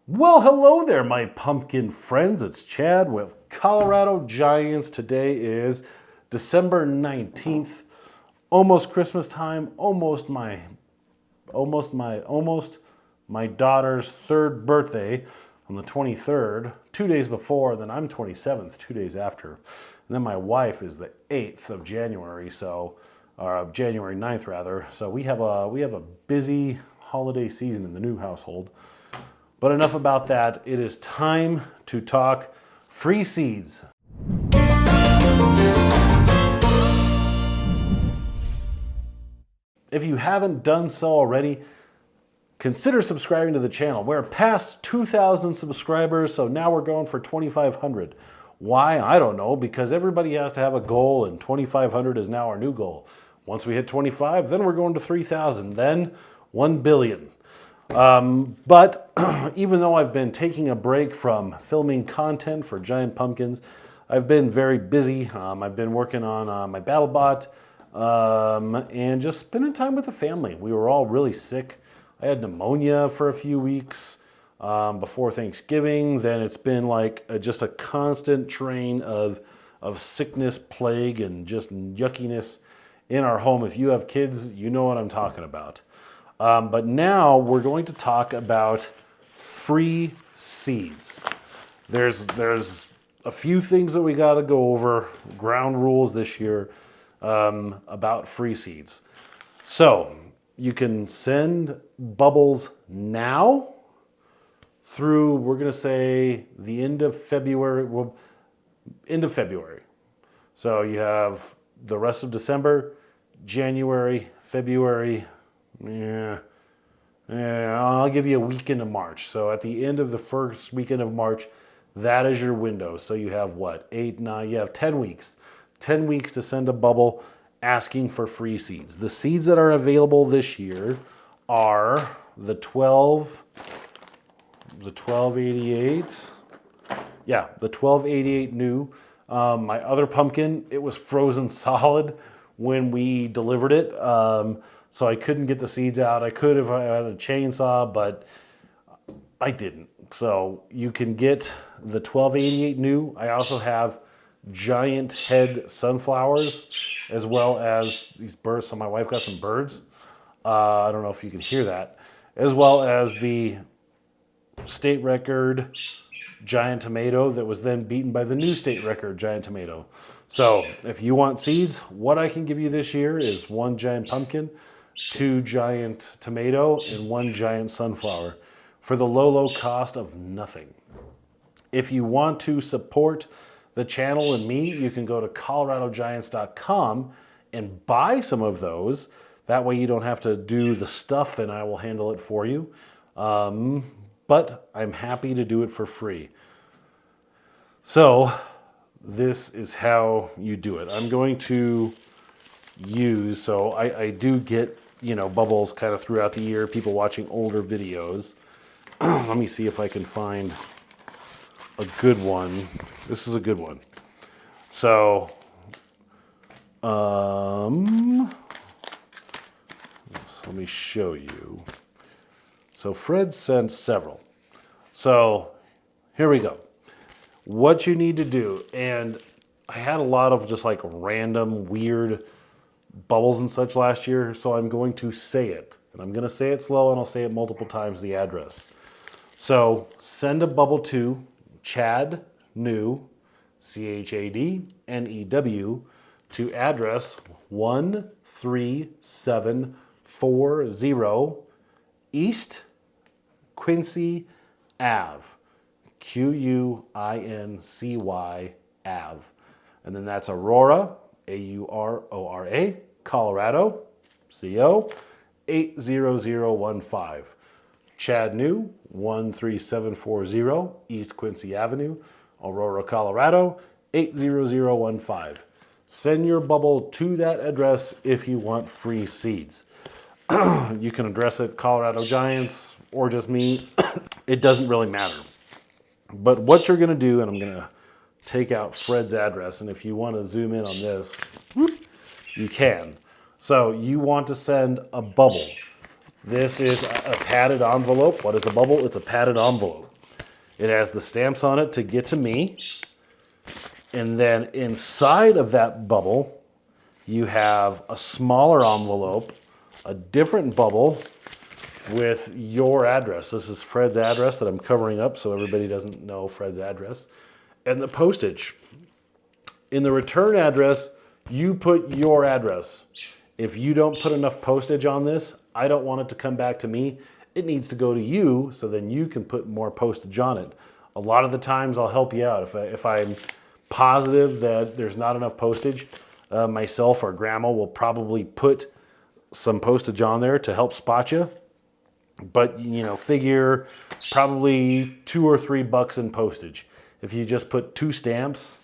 Well, hello there, my pumpkin friends. It's Chad with Colorado Giants. Today is December 19th, almost Christmas time, almost my daughter's third birthday on the 23rd, 2 days before, then I'm 27th, 2 days after. And then my wife is the 8th of January, January 9th rather. So we have a busy holiday season in the new household. But enough about that. It is time to talk free seeds. If you haven't done so already, consider subscribing to the channel. We're past 2,000 subscribers, so now we're going for 2,500. Why? I don't know, because everybody has to have a goal, and 2,500 is now our new goal. Once we hit 25, then we're going to 3,000, then 1 billion. But even though I've been taking a break from filming content for Giant Pumpkins, I've been very busy. I've been working on my BattleBot and just spending time with the family. We were all really sick. I had pneumonia for a few weeks before Thanksgiving. Then it's been like just a constant train of sickness, plague, and just yuckiness in our home. If you have kids, you know what I'm talking about. But now we're going to talk about free seeds. There's a few things that we got to go over, ground rules this year about free seeds. So you can send bubbles now through, we're going to say, the end of February. Well, end of February. So you have the rest of December, January, February. Yeah, I'll give you a weekend of March. So at the end of the first weekend of March, that is your window. So you have what? 8, 9, you have 10 weeks. 10 weeks to send a bubble asking for free seeds. The seeds that are available this year are the 1288. Yeah, the 1288 new. My other pumpkin, it was frozen solid when we delivered it. So I couldn't get the seeds out. I could if I had a chainsaw, but I didn't. So you can get the 1288 new. I also have giant head sunflowers, as well as these birds. So my wife got some birds. I don't know if you can hear that. As well as the state record giant tomato that was then beaten by the new state record giant tomato. So if you want seeds, what I can give you this year is 1 giant pumpkin, 2 giant tomato, and 1 giant sunflower for the low cost of nothing. If you want to support the channel and me, you can go to coloradogiants.com and buy some of those. That way you don't have to do the stuff and I will handle it for you. But I'm happy to do it for free. So this is how you do it. I'm going to use, so I do get, bubbles kind of throughout the year, people watching older videos. Let me see if I can find a good one. This is a good one. So, let me show you. So Fred sent several. So here we go. What you need to do, and I had a lot of just like random weird bubbles and such last year, so I'm going to say it. And I'm going to say it slow, and I'll say it multiple times, the address. So send a bubble to Chad New, ChadNew, to address 13740 East Quincy Ave, Quincy Ave. And then that's Aurora, Aurora, Colorado, CO, 80015. Chad New, 13740 East Quincy Avenue, Aurora, Colorado, 80015. Send your bubble to that address if you want free seeds. You can address it Colorado Giants or just me. It doesn't really matter. But what you're going to do, and I'm going to take out Fred's address, and if you want to zoom in on this, you can. So you want to send a bubble. This is a padded envelope. What is a bubble? It's a padded envelope. It has the stamps on it to get to me. And then inside of that bubble, you have a smaller envelope, a different bubble with your address. This is Fred's address that I'm covering up so everybody doesn't know Fred's address. And the postage. In the return address, you put your address. If you don't put enough postage on this, I don't want it to come back to me. It needs to go to you so then you can put more postage on it. A lot of the times I'll help you out. If I'm positive that there's not enough postage, myself or grandma will probably put some postage on there to help spot you. But, figure probably $2 or $3 in postage. If you just put 2 stamps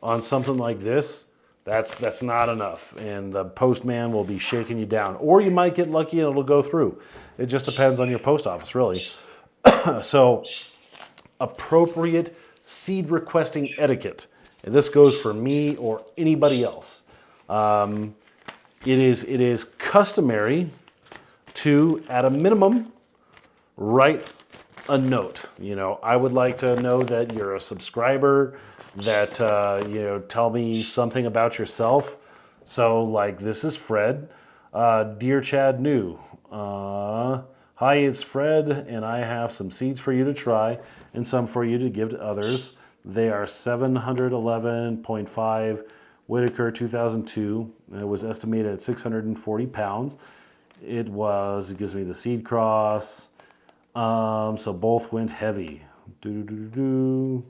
on something like this, that's not enough. And the postman will be shaking you down. Or you might get lucky and it'll go through. It just depends on your post office, really. So, appropriate seed requesting etiquette. And this goes for me or anybody else. It is customary to, at a minimum, write a note. I would like to know that you're a subscriber, that, tell me something about yourself. So, like, this is Fred. Dear Chad New, hi, it's Fred, and I have some seeds for you to try and some for you to give to others. They are 711.5 Whitaker 2002. It was estimated at 640 pounds. It gives me the seed cross. So both went heavy. Can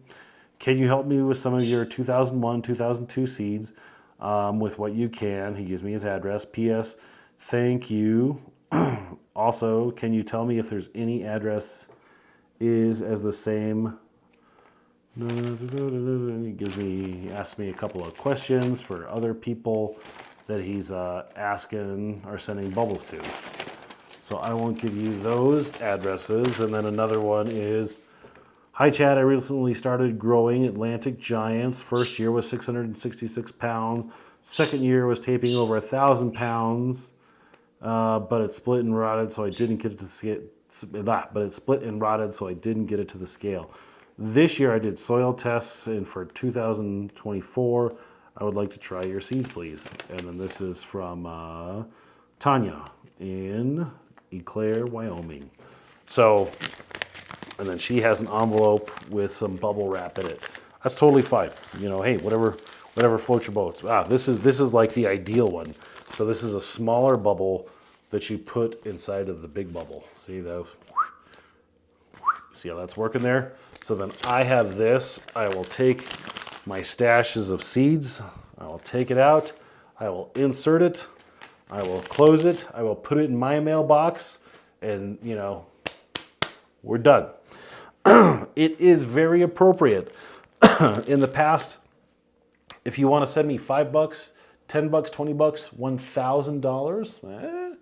you help me with some of your 2001, 2002 seeds with what you can? He gives me his address. P.S. Thank you. Also, can you tell me if there's any address is as the same? He asks me a couple of questions for other people that he's asking or sending bubbles to. So I won't give you those addresses. And then another one is, hi Chad, I recently started growing Atlantic Giants. First year was 666 pounds. Second year was taping over 1,000 pounds. But it split and rotted, so I didn't get it to scale. But it split and rotted, so I didn't get it to the scale. This year I did soil tests, and for 2024, I would like to try your seeds, please. And then this is from Tanya in Eau Claire, Wyoming. So, and then she has an envelope with some bubble wrap in it. That's totally fine. Hey, whatever floats your boat. This is like the ideal one. So this is a smaller bubble that you put inside of the big bubble. See how that's working there? So then I have this. I will take my stashes of seeds. I will take it out. I will insert it. I will close it. I will put it in my mailbox. And, we're done. It is very appropriate. In the past, if you want to send me $5, $10, $20, $1,000,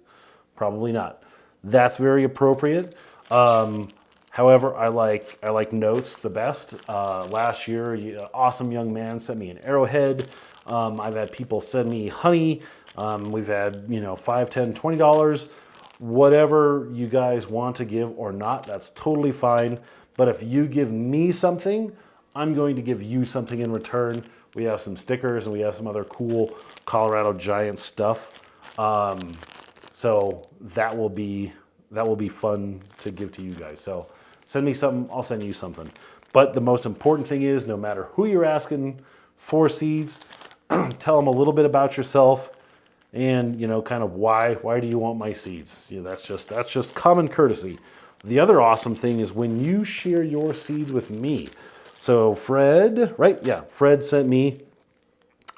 probably not. That's very appropriate. However, I like notes the best. Last year, an awesome young man sent me an arrowhead. I've had people send me honey. We've had $5, $10, $20. Whatever you guys want to give or not, that's totally fine. But if you give me something, I'm going to give you something in return. We have some stickers and we have some other cool Colorado Giant stuff. So that will be fun to give to you guys. So send me something, I'll send you something. But the most important thing is, no matter who you're asking for seeds, tell them a little bit about yourself and kind of why do you want my seeds. That's just common courtesy. The other awesome thing is when you share your seeds with me. So Fred, right? Yeah, Fred sent me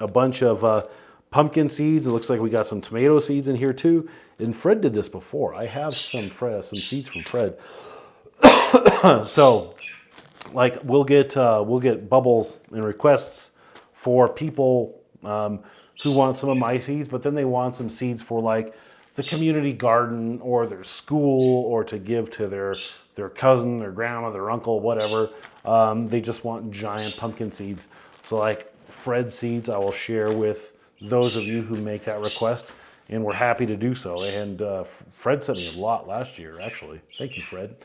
a bunch of pumpkin seeds. It looks like we got some tomato seeds in here too. And Fred did this before. I have some seeds from Fred. So, like, we'll get bubbles and requests for people who want some of my seeds, but then they want some seeds for like the community garden or their school or to give to their cousin, their grandma, their uncle, whatever. They just want giant pumpkin seeds. So like Fred seeds, I will share with those of you who make that request, and we're happy to do so. And Fred sent me a lot last year, actually. Thank you, Fred.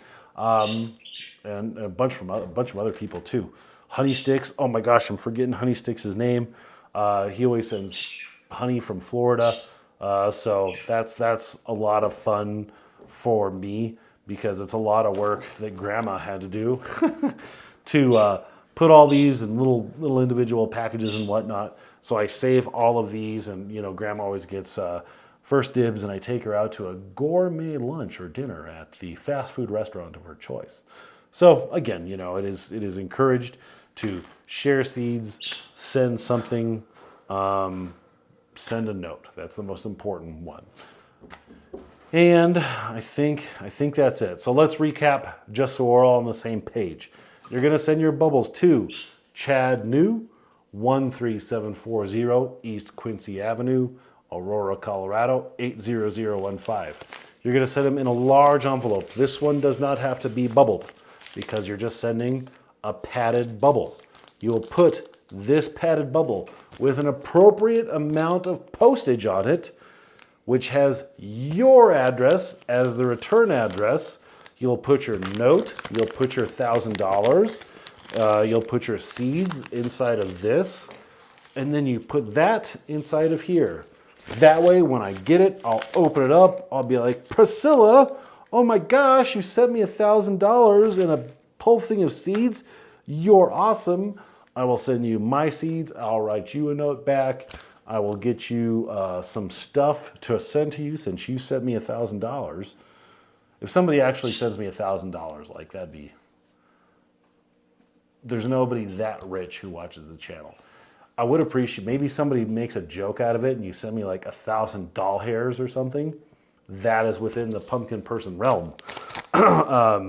and a bunch of other people too. Honey Sticks. Oh my gosh, I'm forgetting Honey Sticks' name. He always sends honey from Florida, so that's a lot of fun for me because it's a lot of work that Grandma had to do to put all these in little individual packages and whatnot. So I save all of these, and Grandma always gets first dibs, and I take her out to a gourmet lunch or dinner at the fast food restaurant of her choice. So again, it is encouraged to share seeds, send something, send a note. That's the most important one. And I think that's it. So let's recap just so we're all on the same page. You're going to send your bubbles to Chad New, 13740 East Quincy Avenue, Aurora, Colorado, 80015. You're going to send them in a large envelope. This one does not have to be bubbled because you're just sending a padded bubble. You will put this padded bubble with an appropriate amount of postage on it, which has your address as the return address. You'll put your note, you'll put your $1,000, you'll put your seeds inside of this, and then you put that inside of here. That way, when I get it, I'll open it up. I'll be like, Priscilla, oh my gosh, you sent me $1,000 in a whole thing of seeds. You're awesome. I will send you my seeds. I'll write you a note back. I will get you some stuff to send to you since you sent me $1,000. If somebody actually sends me $1,000, like that'd be, there's nobody that rich who watches the channel. I would appreciate, maybe somebody makes a joke out of it and you send me like 1,000 doll hairs or something. That is within the pumpkin person realm. But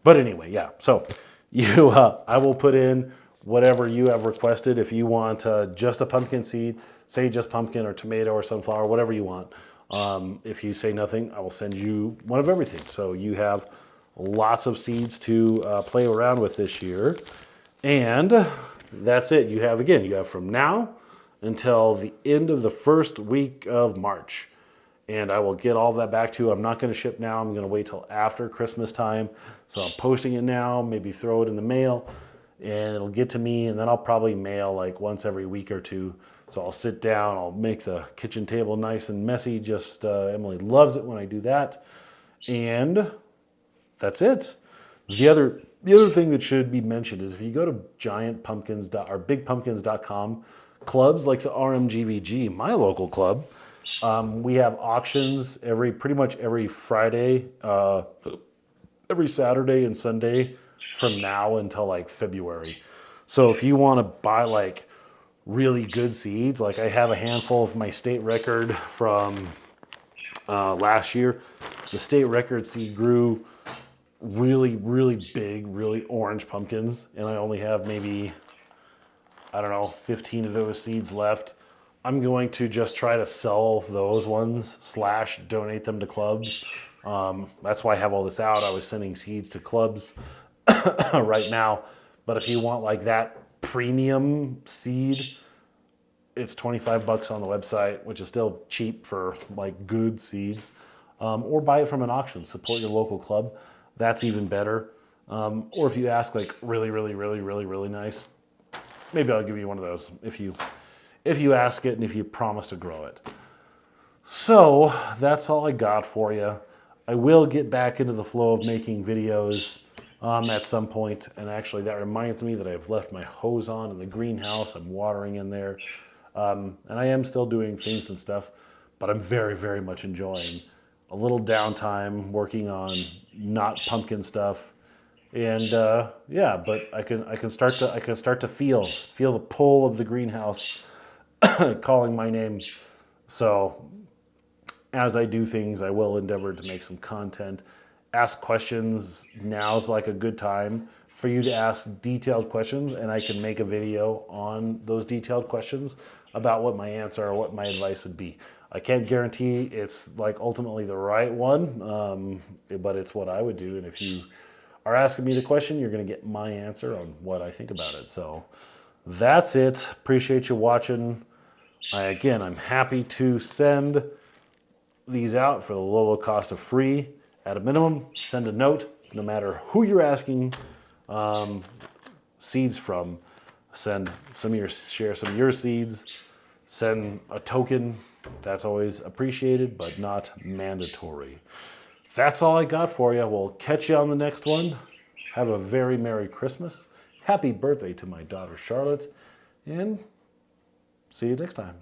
anyway, yeah. So I will put in whatever you have requested. If you want just a pumpkin seed, say just pumpkin or tomato or sunflower, whatever you want. If you say nothing, I will send you one of everything. So you have lots of seeds to play around with this year. And that's it. You have from now until the end of the first week of March. And I will get all that back to you. I'm not going to ship now. I'm going to wait till after Christmas time. So I'm posting it now, maybe throw it in the mail, and it'll get to me, and then I'll probably mail like once every week or two. So I'll sit down, I'll make the kitchen table nice and messy. Just Emily loves it when I do that. And that's it. The other thing that should be mentioned is if you go to bigpumpkins.com clubs like the RMGVG, my local club, we have auctions pretty much every Friday, every Saturday and Sunday from now until like February. So if you want to buy like really good seeds, like I have a handful of my state record from last year. The state record seed grew really, really big, really orange pumpkins, and I only have maybe, 15 of those seeds left. I'm going to just try to sell those ones / donate them to clubs. That's why I have all this out. I was sending seeds to clubs right now. But if you want like that premium seed, it's $25 on the website, which is still cheap for like good seeds. Or buy it from an auction. Support your local club. That's even better. Or if you ask like really, really, really, really, really nice, maybe I'll give you one of those if you ask it and if you promise to grow it. So that's all I got for you. I will get back into the flow of making videos at some point. And actually that reminds me that I've left my hose on in the greenhouse. I'm watering in there. And I am still doing things and stuff, but I'm very, very much enjoying a little downtime working on not pumpkin stuff. And but I can start to feel the pull of the greenhouse calling my name. So as I do things, I will endeavor to make some content, ask questions. Now's like a good time for you to ask detailed questions, and I can make a video on those detailed questions about what my answer or what my advice would be. I can't guarantee it's like ultimately the right one, but it's what I would do. And if you are asking me the question, you're going to get my answer on what I think about it. So that's it. Appreciate you watching. I'm happy to send these out for the low cost of free. At a minimum, send a note, no matter who you're asking seeds from. Share some of your seeds. Send a token. That's always appreciated, but not mandatory. That's all I got for you. We'll catch you on the next one. Have a very Merry Christmas. Happy birthday to my daughter Charlotte. And see you next time.